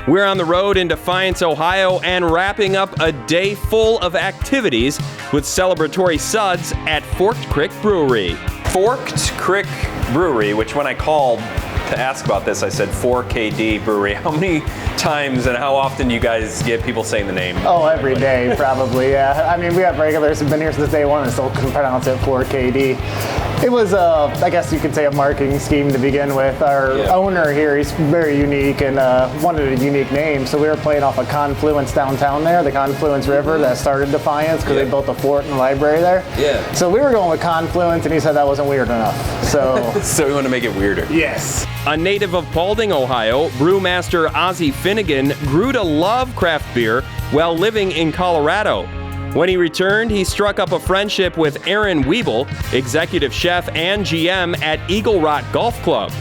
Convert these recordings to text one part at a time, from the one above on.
We're on the road in Defiance, Ohio, and wrapping up a day full of activities with celebratory suds at Forked Crick Brewery. Forked Crick Brewery, which when I called to ask about this, I said 4KD Brewery. How many times and how often do you guys get people saying the name? Oh, every day, probably, yeah. I mean, we have regulars who've been here since day one and still can pronounce it 4KD. It was, I guess you could say, a marketing scheme to begin with. Our owner here, he's very unique and wanted a unique name, so we were playing off a confluence downtown there, the Confluence River that started Defiance because they built a fort and library there. Yeah. So we were going with confluence, and he said that wasn't weird enough. So, so we want to make it weirder. Yes. A native of Paulding, Ohio, brewmaster Ozzy Finnegan grew to love craft beer while living in Colorado. When he returned, he struck up a friendship with Aaron Weible, executive chef and GM at Eagle Rock Golf Club.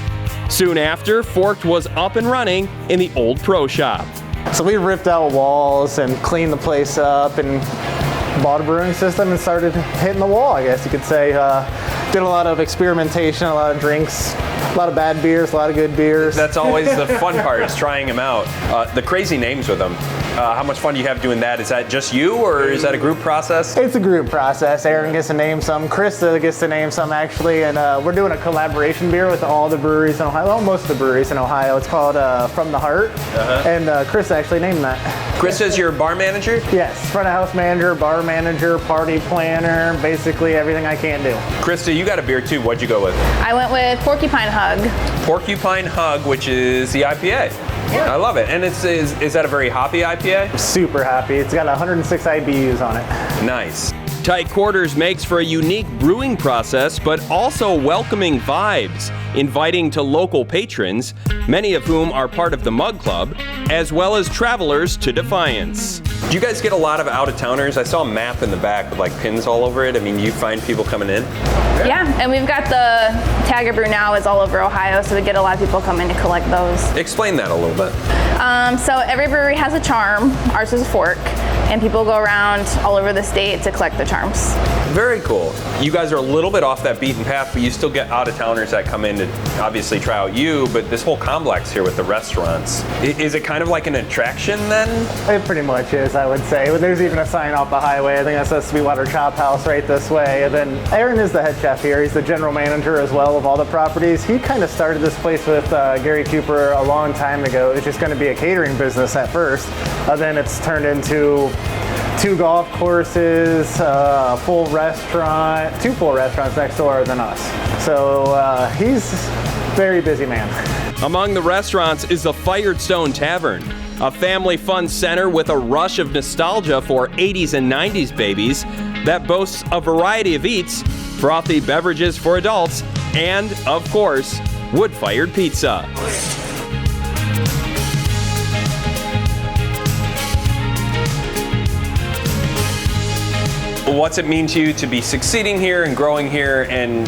Soon after, Forked was up and running in the old pro shop. So we ripped out walls and cleaned the place up and bought a brewing system and started hitting the wall, I guess you could say. Did a lot of experimentation, a lot of drinks, a lot of bad beers, a lot of good beers. That's always the fun part, is trying them out. The crazy names with them. How much fun do you have doing that? Is that just you, or is that a group process? It's a group process. Aaron gets to name some, Krista gets to name some actually, and we're doing a collaboration beer with all the breweries in Ohio, well, most of the breweries in Ohio. It's called From the Heart, and Krista actually named that. Krista's your bar manager? Yes, front of house manager, bar manager, party planner, basically everything I can do. Krista, you got a beer too. What'd you go with? I went with Porcupine Hug. Porcupine Hug, which is the IPA. Yeah. I love it. And is that a very hoppy IPA? Super happy. It's got 106 IBUs on it. Nice. Tight quarters makes for a unique brewing process, but also welcoming vibes, inviting to local patrons, many of whom are part of the Mug Club, as well as travelers to Defiance. Do you guys get a lot of out-of-towners? I saw a map in the back with like pins all over it. I mean, you find people coming in? Yeah, and we've got the Tagabrew now is all over Ohio, so we get a lot of people coming to collect those. Explain that a little bit. So every brewery has a charm. Ours is a fork, and people go around all over the state to collect the charms. Very cool. You guys are a little bit off that beaten path, but you still get out-of-towners that come in to obviously try out you, but this whole complex here with the restaurants, is it kind of like an attraction then? It pretty much is, I would say. There's even a sign off the highway. I think that says Sweetwater Chop House right this way. And then Aaron is the head chef here. He's the general manager as well of all the properties. He kind of started this place with Gary Cooper a long time ago. It was just going to be a catering business at first. Then it's turned into 2 golf courses, full restaurant, 2 full restaurants next door than us. So he's a very busy man. Among the restaurants is the Fired Stone Tavern, a family fun center with a rush of nostalgia for 80s and 90s babies that boasts a variety of eats, frothy beverages for adults, and, of course, wood-fired pizza. What's it mean to you to be succeeding here and growing here and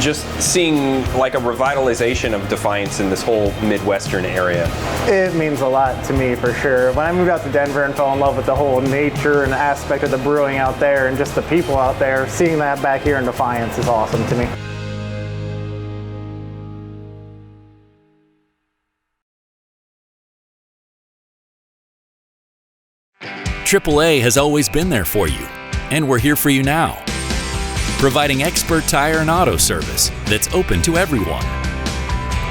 just seeing like a revitalization of Defiance in this whole Midwestern area? It means a lot to me for sure. When I moved out to Denver and fell in love with the whole nature and aspect of the brewing out there and just the people out there, seeing that back here in Defiance is awesome to me. AAA has always been there for you, and we're here for you now, providing expert tire and auto service that's open to everyone.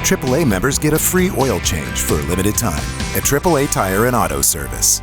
AAA members get a free oil change for a limited time at AAA Tire and Auto Service.